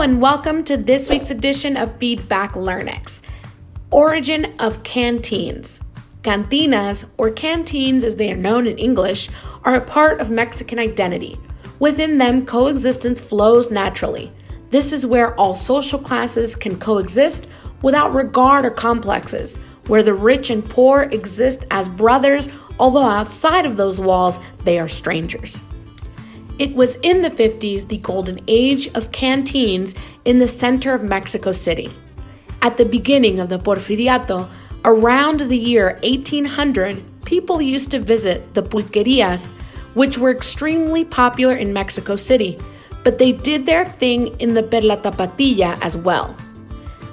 and welcome to this week's edition of Feedback Learnex. Origin of Canteens. Cantinas, or canteens as they are known in English, are a part of Mexican identity. Within them, coexistence flows naturally. This is where all social classes can coexist without regard or complexes, where the rich and poor exist as brothers, although outside of those walls, they are strangers. It was in the 50s, the golden age of canteens in the center of Mexico City. At the beginning of the Porfiriato, around the year 1800, people used to visit the pulquerias, which were extremely popular in Mexico City, but they did their thing in the Per la Tapatilla as well.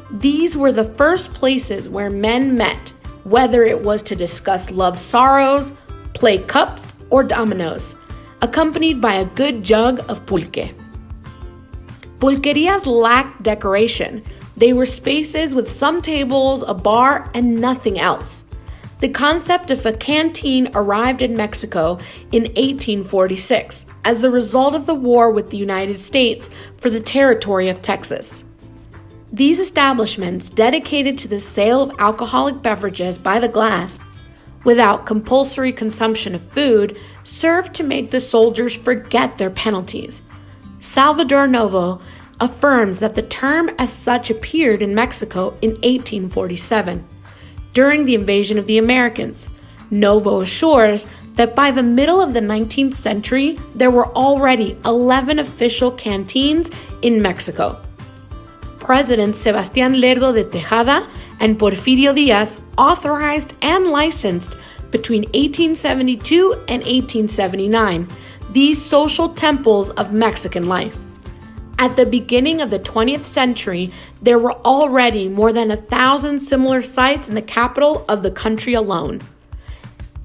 These were the first places where men met, whether it was to discuss love sorrows, play cups, or dominoes, accompanied by a good jug of pulque. Pulquerias lacked decoration. They were spaces with some tables, a bar, and nothing else. The concept of a canteen arrived in Mexico in 1846 as a result of the war with the United States for the territory of Texas. These establishments, dedicated to the sale of alcoholic beverages by the glass, without compulsory consumption of food, served to make the soldiers forget their penalties. Salvador Novo affirms that the term as such appeared in Mexico in 1847, during the invasion of the Americans. Novo assures that by the middle of the 19th century, there were already 11 official canteens in Mexico. Presidents Sebastián Lerdo de Tejada and Porfirio Díaz authorized and licensed between 1872 and 1879 these social temples of Mexican life. At the beginning of the 20th century, there were already more than 1,000 similar sites in the capital of the country alone.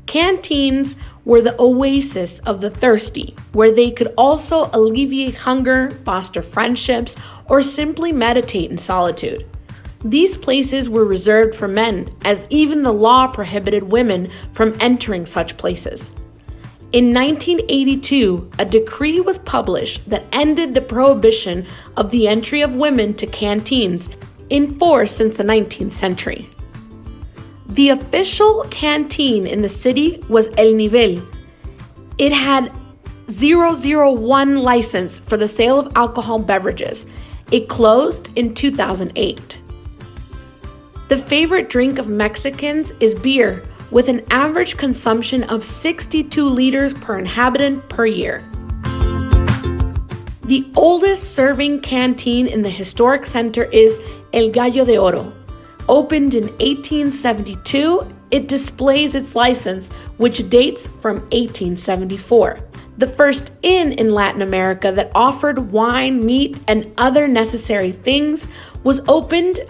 Canteens were the oasis of the thirsty, where they could also alleviate hunger, foster friendships, or simply meditate in solitude. These places were reserved for men, as even the law prohibited women from entering such places. In 1982, a decree was published that ended the prohibition of the entry of women to canteens, in force since the 19th century. The official canteen in the city was El Nivel. It had 001 license for the sale of alcohol beverages. It closed in 2008. The favorite drink of Mexicans is beer, with an average consumption of 62 liters per inhabitant per year. The oldest serving canteen in the historic center is El Gallo de Oro. Opened in 1872, it displays its license, which dates from 1874. The first inn in Latin America that offered wine, meat, and other necessary things was opened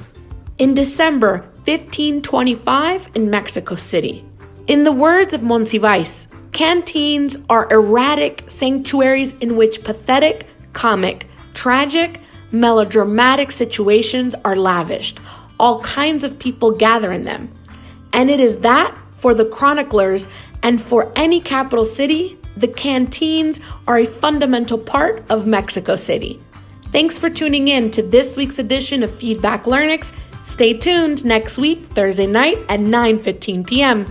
in December 1525 in Mexico City. In the words of Monsiváis, canteens are erratic sanctuaries in which pathetic, comic, tragic, melodramatic situations are lavished. All kinds of people gather in them. And it is that, for the chroniclers and for any capital city, the canteens are a fundamental part of Mexico City. Thanks for tuning in to this week's edition of Feedback Learnex. Stay tuned next week, Thursday night at 9:15 p.m.